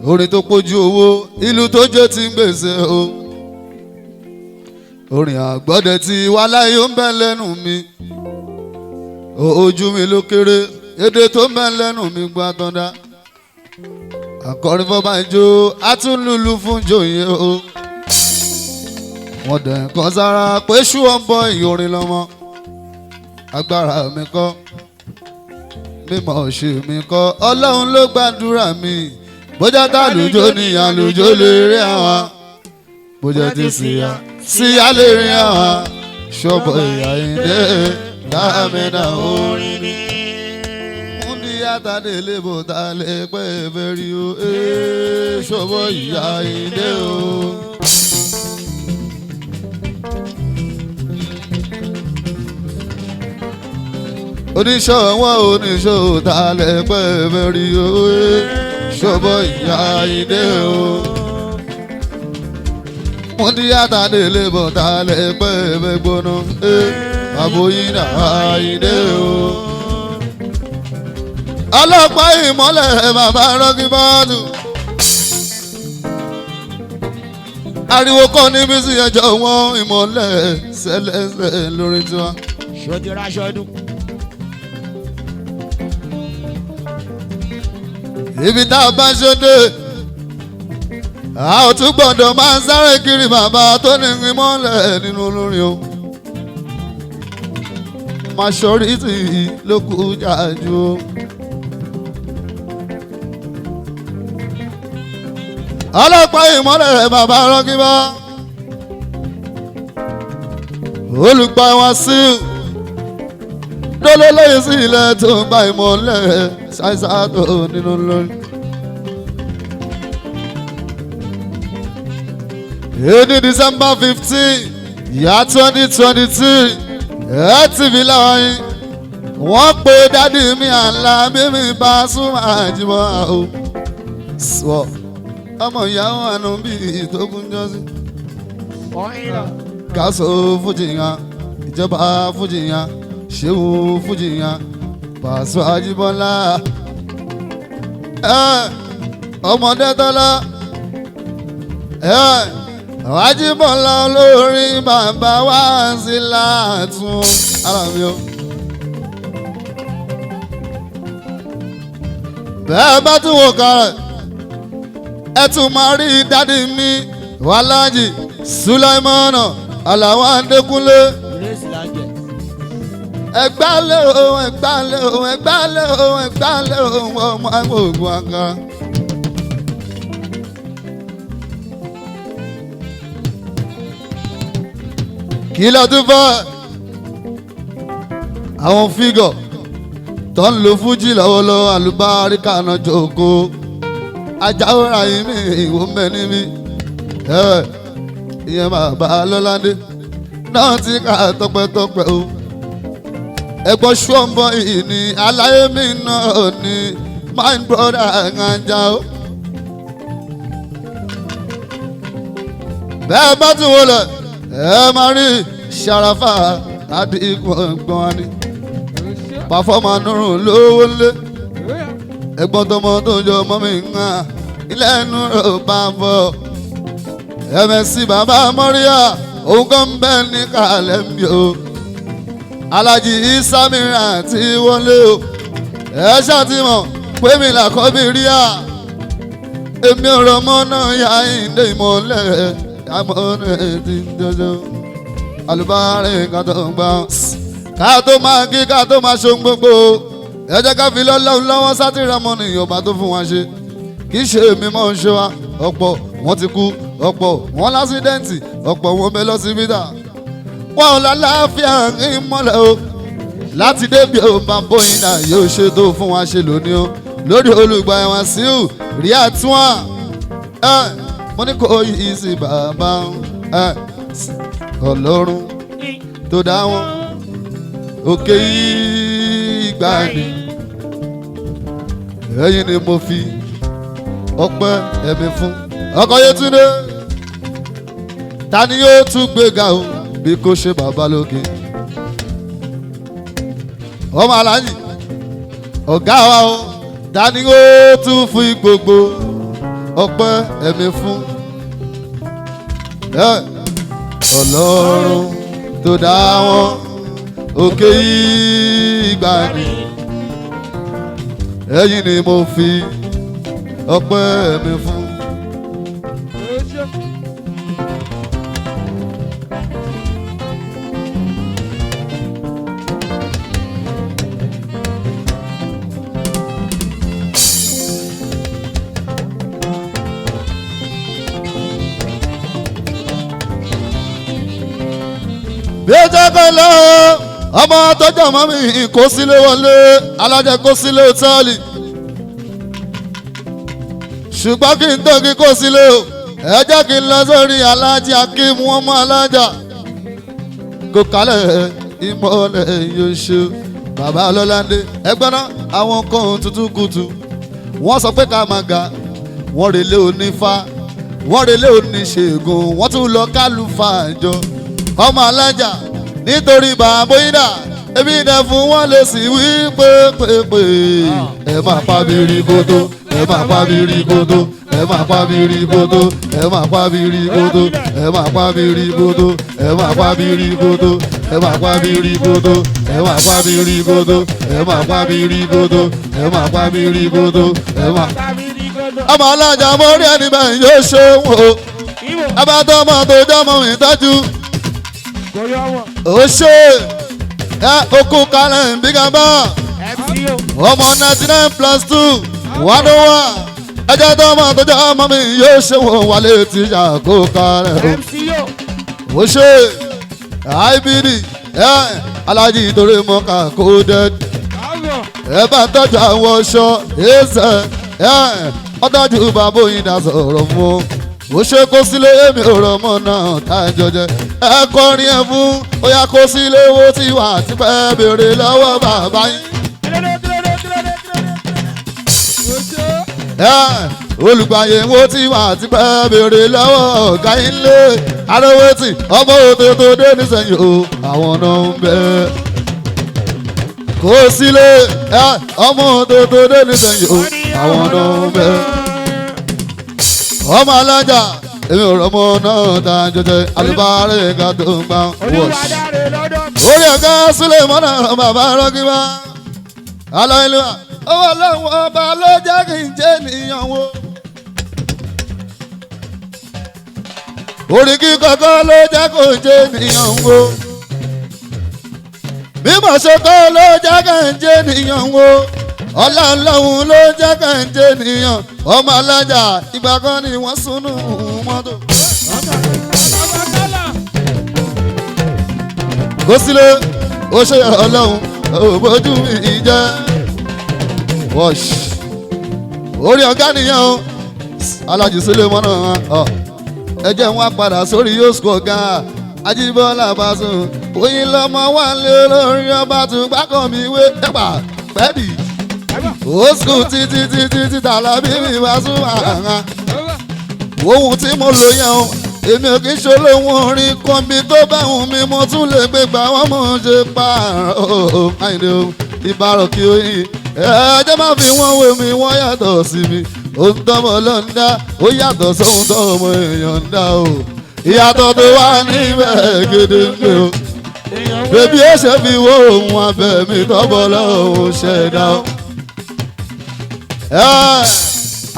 orin tó pójú owó ìlú tó jẹ́ ti ń gbèsè o orin àgbọ́dẹ tí wàhálà yóò ń bẹ lẹ́nu mi ojú mi ló kéré èdè tó ń bẹ lẹ́nu mi gbọ́ àtọ́dá akọrin fọba ìjó atúnlùlù fún jòyè o wọ́n dẹ̀ kàn sára pé ṣú ọ̀bọ ìyórin lọ́mọ agbára mi kọ́ mímọ̀ ṣe mi kọ́ ọlọ́run ló gbàdúrà mi bójá tàlùjó ni àlùjó lè rí àwa bójá ti síyá lè rí àwa ṣọ́bọ̀ ìyá ìdè dáàmẹ́dà orin ni múndí àtàdé lébò tá lè pẹ́ fẹ́rí o ṣọ́bọ̀ ìyá ìdè o. oníṣòwò oníṣòwò tá lè pẹ́ fẹ́rí o ṣọ́bọ̀ ìyá ìdè o. múndí àtàdé lébò tá lè pẹ́ fẹ́ gbóná àbòyìnà ìdè o. ọlọ́pàá ìmọ́lẹ̀ bàbá rọ́gí bọ́ọ̀dù. ariwo kọ́ níbi sí ẹjọ́ wọn ìmọ́lẹ̀ ṣẹlẹ̀ṣẹ̀ lórí tiwa. ṣòdì raṣọdún. ibi tá a bá ṣe dé a ò tún gbọ́dọ̀ máa ń sáré kiri bàbá tó ní ìmọ́lẹ̀ nínú olórin o. Majority ló kù jájú o. ọlọ́pàá ìmọ́lẹ̀ bàbá rọ́gíbá olùgbà wá sí lọ́lọ́lọ́yìn sí ilẹ̀ tó ń gba ìmọ́lẹ̀ ṣáìṣàtò nínú lórí. èdè December 15 yá 2022 TV láwáyé wọ́n pe dádì mi àńlá mímí bá súnmọ́ àjùmọ̀ o. sọ ọmọ ìyàwó àná bíi tókun jọ́sí. káṣó fújìyàn ìjọba fújìyàn ṣéwù fújìyàn Pàṣọ Àjíbọ́lá ọmọdé tọ́lá Àjíbọ́lá olórin bàbá wá sí láàtún ara mi o. bẹ́ẹ̀ bá tún wò kàrẹ̀ ẹ tún máa rí dádì mi Wàlájì Sùláìmọ́nà Àlàó Adékúnlé. ẹgbàálẹ̀ ohun ẹgbàálẹ̀ ohun ẹgbàálẹ̀ ohun ẹgbàálẹ̀ ohun ọmọ ògùn àga. kí ló tún fọ́ àwọn fígọ̀ tó ń lo fújì lọ́wọ́lọ́wọ́ àlùbáríkà náà jókòó ajáwòrán yìí mi ìwò mẹ́ni mi ìyẹn bàbá lọ́ládé náà ti ká tọpẹ́tọpẹ́ o. ẹ̀gbọ́n ṣọ́ọ̀bọ̀ yìí ni aláyé mi náà ni my brother Ganja o. bẹ́ẹ̀ bá tún wọlé ẹ máa rí Ṣàràfà Àdìgún ẹ̀gbọ́n wa ni pàfọ́mà nùrùn lówó lé ẹ̀gbọ́n tọmọ tó jọ mọ́ mi ń hàn ilé ẹnu rẹ̀ bá bọ̀ MSC bàbá Mọ́ríà òun kan ń bẹ́ ní kàlẹ́ mi o. Alájì Ìsámìrà ti wọlé o ẹ ṣàtìmọ̀ pé mi làkọ́bí rí à èmi ò rọmọ náà yá ìdè ìmọ̀lẹ̀ àmọ́rẹ́ ti ń jọjọ alùbárẹ̀ ká tó ń gbà ká tó máa kí ká tó máa ṣohun gbogbo ẹ jẹ́ ká fi lọ́lọ́run lọ́wọ́ sátìrámọ́ ní ìyọ̀bá tó fún wa ṣe kì í ṣe èmi mọ́ ń ṣe wa ọ̀pọ̀ wọ́n ti kú ọ̀pọ̀ wọ́n lásídẹ́ǹtì ọ̀pọ̀ wọ́n bẹ lọ́sibítà wọn ò lálàáfíà ń mọ́lẹ̀ o láti débi ò bá bóyin náà yóò ṣe tó fún wa ṣe lónìí o lórí olùgbà ẹ̀wọ̀n síù rí àtúwà mo ní kò yí sí bàbá Ọlọ́run tó dá wọn òkè ìgbà ni ẹ̀yin ni mo fi ọpẹ́ ẹ̀mí fún ọkọ Yétúndé ta ni yóò tún gbéga o bí kò ṣe bàbá lókè ọmọ aláàjì ọ̀gá wa o ta ni yóò tún fún gbogbo ọpẹ́ ẹ̀mí fún Ọlọ́run tó dá wọn òkè ìgbàanì ẹ̀yin ni mo fi ọpẹ́ ẹ̀mí fún. bí ó jẹ́ kó lọ ọmọ tọ́jú ọmọ mi kó sílé wọlé alájẹ kó sílé hòtẹ́ẹ̀lì ṣùgbọ́n kí n tó kí kó sílé o ẹ jẹ́ kí n lọ sórí alájí akíìmù ọmọ alájà kó kálẹ̀ ìmọ̀lẹ̀ yóò ṣe bàbá ọlọ́láńdé ẹgbẹ́ náà àwọn kan tuntun kùtù wọ́n sọ pé ká máa ga wọ́n relé onífá wọ́n relé oníṣègùn wọ́n tún lọ kálùfà àjọ ọmọ alájà nítorí bàbá ìdá ebi dẹ fún wọn lè sì wí pépépé ẹ máa pa bìrì kótó ẹ máa pa bìrì kótó ẹ máa pa bìrì kótó ẹ máa pa bìrì kótó ẹ máa pa bìrì kótó ẹ máa pa bìrì kótó ẹ máa pa bìrì kótó ẹ máa pa bìrì kótó ẹ máa pa bìrì kótó ẹ máa pa bìrì kótó ẹ máa. ọmọ alájà mo rí ẹni bẹ́ẹ̀ yóò ṣe wò abátọ́ ọmọ tó jọ́mọ mi tọ́jú ó ṣe ẹ okun kalẹ̀ bígàmbá ọmọ 99+2 101 ẹjẹ tó ọmọ tó jẹ́ ọmọ mi yóò ṣe wọ́n wálé tíjà kó kalẹ̀ ó ṣe IBD ẹ alájí torí mọ́ká kó dẹ́d ẹ bá tọ́jú àwọn ọṣọ ẹsẹ̀ ẹ ọtọ́jú bàbá yìí dá sọ̀rọ̀ fún ó ṣe kó sílé èmi ò rọmọ náà tá a jọjẹ ẹ kọrin ẹ fún ó yá kó sílé owó tí wà á ti pẹ́ béèrè lọ́wọ́ bàbá yín. olùgbàyè wo tí wà á ti pẹ́ béèrè lọ́wọ́ ọ̀gá yín lé arówótì ọmọ òde tó dé nísẹ̀yìn o àwọn náà ń bẹ. kó sílé ọmọ òde tó dé nísẹ̀yìn o àwọn náà ń bẹ. ọmọ alájà èmi ò rọmọ náà tá a jọjẹ alùbárẹ̀ ká tó ń gbà wọ́ọ̀ṣì. orí ọ̀gá sílẹ̀ mọ́nà bàbá rọ́gíbá aláìlúwà owó ọlọ́run ọba ló jẹ́ kí n jẹ́ ènìyàn wo. orí kíkọ́kọ́ ló jẹ́ kó jẹ́ ènìyàn wo. mímọ̀ ṣokọ́ ló jẹ́ kí n jẹ́ ènìyàn wo. ọlọ́run ló jẹ́ kí n jẹ́ ènìyàn. ọmọ alájà ìgbà kan ni wọ́n súnú mọ́tò. kó sílé ó ṣe ọlọ́run òbójú mi jẹ́ wọ́ọ̀ṣ orí ọ̀gá nìyẹn o alájì sílẹ̀ mọ́nà ẹ jẹ́ wọn padà sórí yóò sùkọ̀ gan Ajíbọ́lá Bàsún oyin lọ́mọ wà lé lórí ọba tún gbákan mi wé ẹ̀pà pẹ́ẹ́dì ó sùn títí tàlàbí mi Bàsún àhàn ohun tí mo lò yẹn o èmi ò kí ń ṣolóhùn orin kọ́ńbí tó bá wù mí mo tún lè gbé gbà wọ́n mọ̀ ṣe pààrọ̀ àìdè o ìbárọ̀ kí oyin ẹ̀ẹ́dẹ́ máa fi wọ́n wé mi wọ́n yàtọ̀ sí mi ohun tọ́mọ ló ń dá ó yàtọ̀ sóhun tọ́mọ èèyàn ń dá o ìyàtọ̀ tó wà níbẹ̀ gédéńgbé o bébí ó ṣe fi wó ohun abẹ mi tọ́bọ̀ lọ́hùn ṣẹ̀dá o.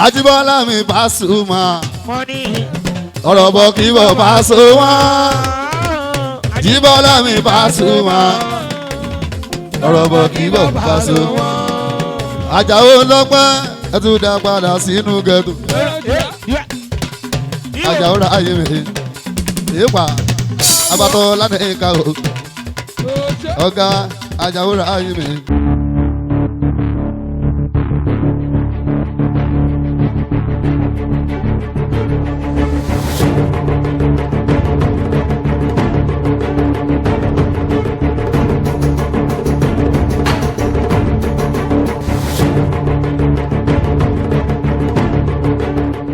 Ajíbọ́lá mi Pasuma ọ̀rọ̀ bọ̀ kí bọ̀ Pasuma Ajíbọ́lá mi Pasuma ọ̀rọ̀ bọ̀ kí bọ̀ Pasuma Àjàó lọ́pẹ́ ẹ tún dá padà sínú gẹ̀tù Àjàó ra ayé mi ìpa abatọ lánàá ìka o ọ̀gá Àjàó ra ayé mi.